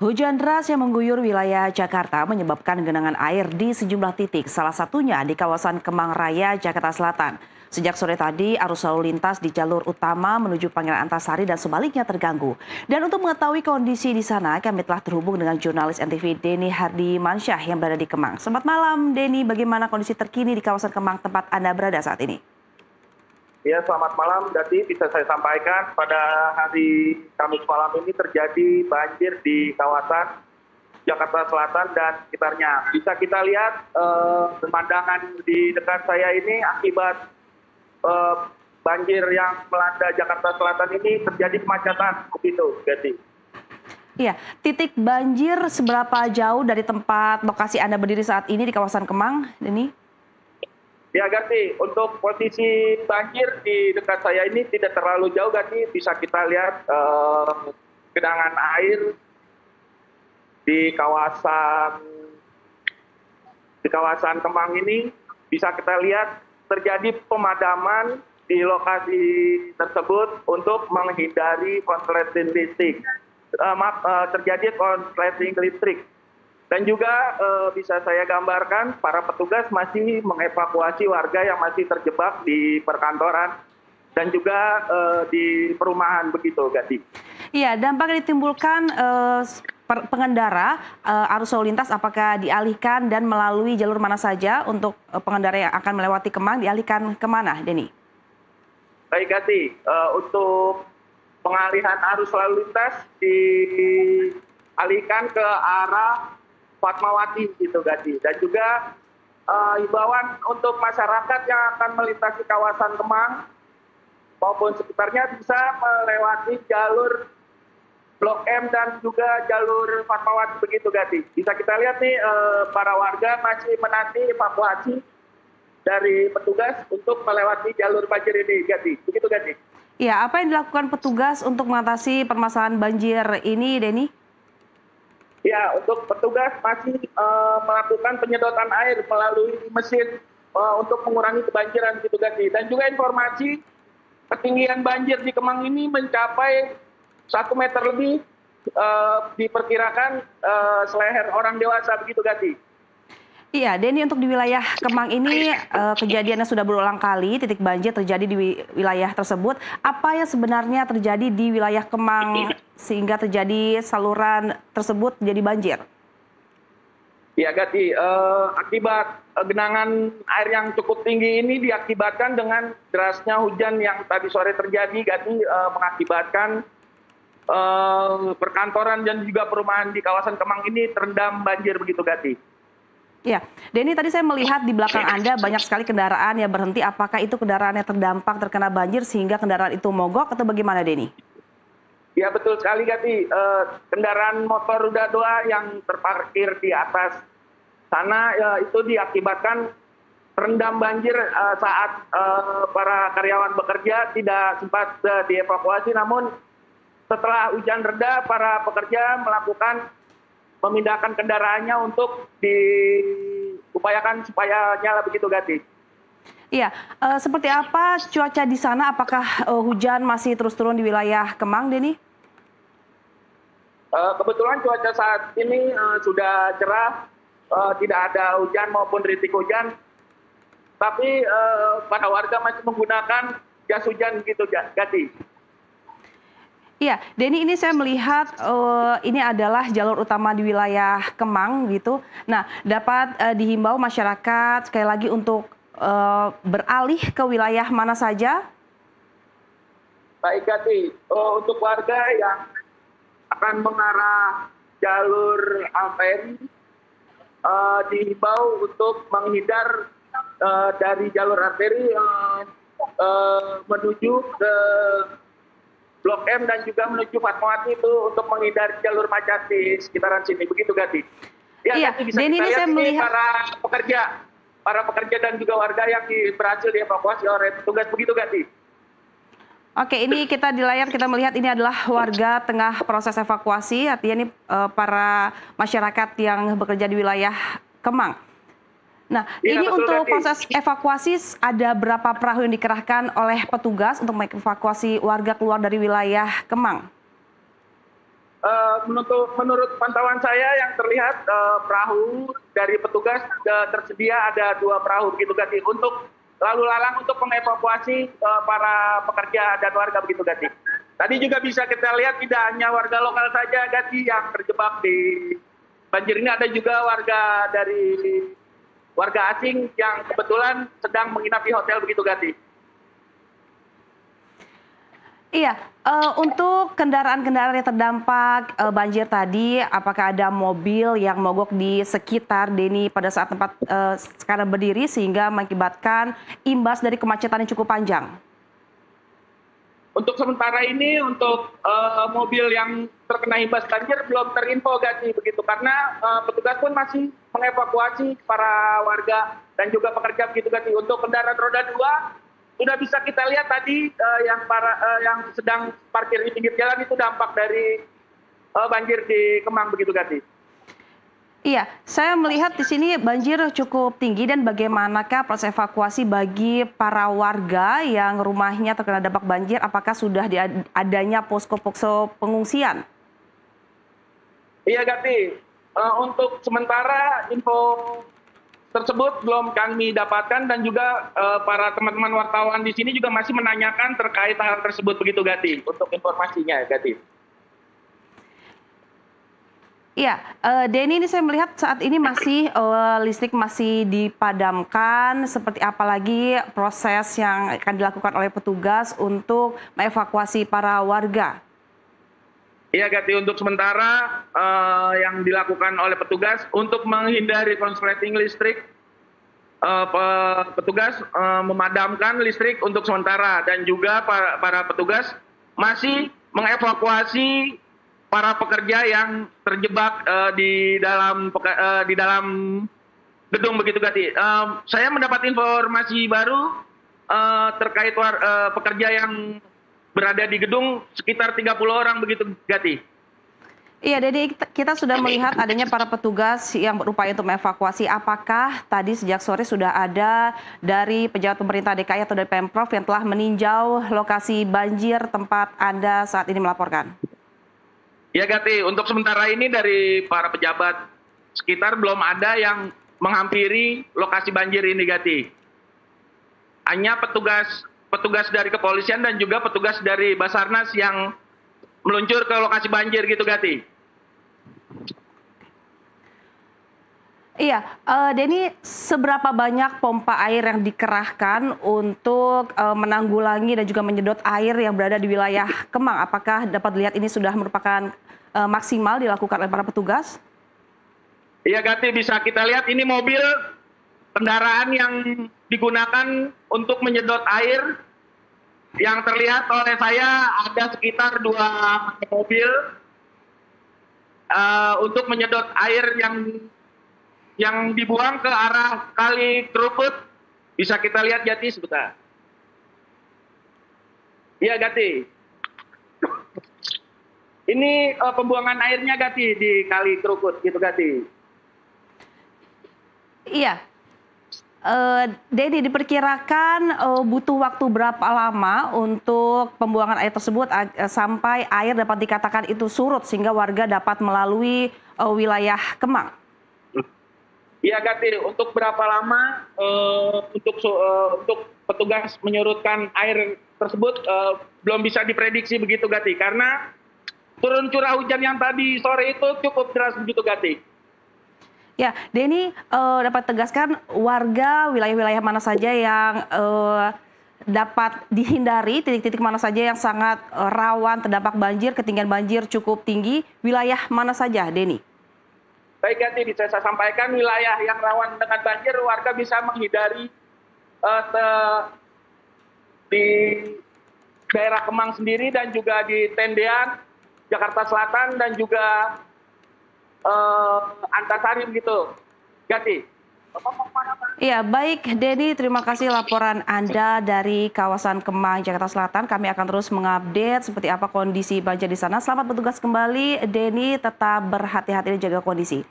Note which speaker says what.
Speaker 1: Hujan deras yang mengguyur wilayah Jakarta menyebabkan genangan air di sejumlah titik, salah satunya di kawasan Kemang Raya, Jakarta Selatan. Sejak sore tadi, arus lalu lintas di jalur utama menuju Pangeran Antasari dan sebaliknya terganggu. Dan untuk mengetahui kondisi di sana, kami telah terhubung dengan jurnalis NTV Denny Hardimansyah yang berada di Kemang. Selamat malam, Denny. Bagaimana kondisi terkini di kawasan Kemang tempat Anda berada saat ini?
Speaker 2: Ya, selamat malam. Jadi bisa saya sampaikan pada hari Kamis malam ini terjadi banjir di kawasan Jakarta Selatan dan sekitarnya. Bisa kita lihat pemandangan di dekat saya ini akibat banjir yang melanda Jakarta Selatan ini terjadi kemacetan begitu, jadi.
Speaker 1: Iya, titik banjir seberapa jauh dari tempat lokasi Anda berdiri saat ini di kawasan Kemang, Denny?
Speaker 2: Ya, Gati, untuk posisi banjir di dekat saya ini tidak terlalu jauh, Gati. Bisa kita lihat genangan air di kawasan Kemang ini. Bisa kita lihat terjadi pemadaman di lokasi tersebut untuk menghindari konsleting listrik. Terjadi konsleting listrik. Dan juga bisa saya gambarkan para petugas masih mengevakuasi warga yang masih terjebak di perkantoran dan juga di perumahan begitu, Gati.
Speaker 1: Iya, dampak yang ditimbulkan pengendara arus lalu lintas apakah dialihkan dan melalui jalur mana saja untuk pengendara yang akan melewati Kemang dialihkan kemana, Denny?
Speaker 2: Baik, Gati, untuk pengalihan arus lalu lintas dialihkan ke arah Fatmawati gitu, Gati. Dan juga himbauan untuk masyarakat yang akan melintasi kawasan Kemang maupun sekitarnya bisa melewati jalur Blok M dan juga jalur Fatmawati begitu, Gati. Bisa kita lihat nih para warga masih menanti evakuasi dari petugas untuk melewati jalur banjir ini, Gati. Begitu, Gati.
Speaker 1: Ya, apa yang dilakukan petugas untuk mengatasi permasalahan banjir ini, Denny?
Speaker 2: Ya, untuk petugas masih melakukan penyedotan air melalui mesin untuk mengurangi kebanjiran gitu, Gati. Dan juga informasi ketinggian banjir di Kemang ini mencapai 1 meter lebih, diperkirakan seleher orang dewasa begitu, Gati.
Speaker 1: Iya, Denny, untuk di wilayah Kemang ini kejadiannya sudah berulang kali, titik banjir terjadi di wilayah tersebut. Apa yang sebenarnya terjadi di wilayah Kemang sehingga terjadi saluran tersebut jadi banjir?
Speaker 2: Ya, Gati, akibat genangan air yang cukup tinggi ini diakibatkan dengan derasnya hujan yang tadi sore terjadi, Gati, mengakibatkan perkantoran dan juga perumahan di kawasan Kemang ini terendam banjir begitu, Gati.
Speaker 1: Ya, Denny, tadi saya melihat di belakang Anda banyak sekali kendaraan yang berhenti. Apakah itu kendaraan yang terdampak terkena banjir sehingga kendaraan itu mogok atau bagaimana, Denny?
Speaker 2: Ya, betul sekali, Gati. Kendaraan motor roda 2 yang terparkir di atas sana itu diakibatkan terendam banjir saat para karyawan bekerja tidak sempat dievakuasi. Namun setelah hujan reda, para pekerja memindahkan kendaraannya untuk diupayakan supaya nyala begitu, Gati.
Speaker 1: Iya, seperti apa cuaca di sana? Apakah hujan masih terus turun di wilayah Kemang, Denny?
Speaker 2: Kebetulan cuaca saat ini sudah cerah, tidak ada hujan maupun rintik hujan. Tapi para warga masih menggunakan jas hujan gitu, Gati.
Speaker 1: Iya, Denny, ini saya melihat ini adalah jalur utama di wilayah Kemang gitu. Nah, dapat dihimbau masyarakat sekali lagi untuk beralih ke wilayah mana saja?
Speaker 2: Baik, Gati. Untuk warga yang akan mengarah jalur arteri dihimbau untuk menghindar dari jalur arteri menuju ke Blok M dan juga menuju Fatmawati itu untuk menghindari jalur macet di sekitaran sini. Begitu, Gati. Ya,
Speaker 1: iya,
Speaker 2: Gati, bisa
Speaker 1: Denny,
Speaker 2: kita
Speaker 1: ini
Speaker 2: lihat
Speaker 1: saya melihat
Speaker 2: para pekerja dan juga warga yang berhasil dievakuasi oleh petugas. Begitu, Gati.
Speaker 1: Oke, ini kita di layar kita melihat ini adalah warga tengah proses evakuasi, artinya ini para masyarakat yang bekerja di wilayah Kemang. Nah,
Speaker 2: ya,
Speaker 1: ini
Speaker 2: betul,
Speaker 1: untuk
Speaker 2: Gati.
Speaker 1: proses evakuasi ada berapa perahu yang dikerahkan oleh petugas untuk mengevakuasi warga keluar dari wilayah Kemang?
Speaker 2: menurut pantauan saya yang terlihat perahu dari petugas tersedia ada 2 perahu begitu Gati untuk lalu lalang untuk mengevakuasi para pekerja dan warga begitu Gati. Tadi juga bisa kita lihat tidak hanya warga lokal saja Gati yang terjebak di banjir ini, ada juga warga asing yang kebetulan sedang menginap di hotel begitu Gati.
Speaker 1: Iya, untuk kendaraan-kendaraan yang terdampak banjir tadi, apakah ada mobil yang mogok di sekitar Deni pada saat tempat sekarang berdiri sehingga mengakibatkan imbas dari kemacetan yang cukup panjang?
Speaker 2: Untuk sementara ini untuk mobil yang terkena imbas banjir belum terinfo Gati begitu karena petugas pun masih mengevakuasi para warga dan juga pekerja begitu Gati. Untuk kendaraan roda 2 sudah bisa kita lihat tadi yang sedang parkir di pinggir jalan itu dampak dari banjir di Kemang begitu Gati.
Speaker 1: Iya, saya melihat di sini banjir cukup tinggi dan bagaimanakah proses evakuasi bagi para warga yang rumahnya terkena dampak banjir? Apakah sudah adanya posko-posko pengungsian?
Speaker 2: Iya Gati, untuk sementara info tersebut belum kami dapatkan dan juga para teman-teman wartawan di sini juga masih menanyakan terkait hal tersebut begitu Gati untuk informasinya Gati.
Speaker 1: Iya, Denny, ini saya melihat saat ini masih listrik masih dipadamkan. Seperti apa lagi proses yang akan dilakukan oleh petugas untuk mengevakuasi para warga?
Speaker 2: Iya Gati, untuk sementara yang dilakukan oleh petugas untuk menghindari konsleting listrik, petugas memadamkan listrik untuk sementara dan juga para petugas masih mengevakuasi para pekerja yang terjebak di dalam gedung begitu Gati. Saya mendapat informasi baru terkait pekerja yang berada di gedung sekitar 30 orang begitu Gati.
Speaker 1: Iya, jadi kita sudah melihat adanya para petugas yang berupaya untuk mengevakuasi. Apakah tadi sejak sore sudah ada dari pejabat pemerintah DKI atau dari Pemprov yang telah meninjau lokasi banjir tempat Anda saat ini melaporkan?
Speaker 2: Ya Gati, untuk sementara ini dari para pejabat sekitar belum ada yang menghampiri lokasi banjir ini Gati. Hanya petugas dari kepolisian dan juga petugas dari Basarnas yang meluncur ke lokasi banjir gitu Gati.
Speaker 1: Iya, Denny, seberapa banyak pompa air yang dikerahkan untuk menanggulangi dan juga menyedot air yang berada di wilayah Kemang? Apakah dapat dilihat ini sudah merupakan maksimal dilakukan oleh para petugas?
Speaker 2: Iya Gati, bisa kita lihat ini mobil kendaraan yang digunakan untuk menyedot air. Yang terlihat oleh saya ada sekitar 2 mobil untuk menyedot air yang dibuang ke arah Kali Kerukut. Bisa kita lihat Gati sebentar. Iya Gati. Ini pembuangan airnya Gati di Kali Kerukut gitu Gati.
Speaker 1: Iya. Denny, diperkirakan butuh waktu berapa lama untuk pembuangan air tersebut sampai air dapat dikatakan itu surut sehingga warga dapat melalui wilayah Kemang?
Speaker 2: Iya Gati, untuk berapa lama untuk petugas menyurutkan air tersebut belum bisa diprediksi begitu Gati, karena turun curah hujan yang tadi sore itu cukup deras begitu Gati.
Speaker 1: Ya, Denny, dapat tegaskan warga wilayah-wilayah mana saja yang dapat dihindari, titik-titik mana saja yang sangat rawan terdampak banjir, ketinggian banjir cukup tinggi, wilayah mana saja, Denny?
Speaker 2: Baik Gati, bisa saya sampaikan wilayah yang rawan dengan banjir, warga bisa menghindari di daerah Kemang sendiri dan juga di Tendean, Jakarta Selatan dan juga Antasari begitu, Gati.
Speaker 1: Iya, baik Denny, terima kasih laporan Anda dari kawasan Kemang, Jakarta Selatan. Kami akan terus mengupdate seperti apa kondisi banjir di sana. Selamat bertugas kembali, Denny, tetap berhati-hati dan jaga kondisi.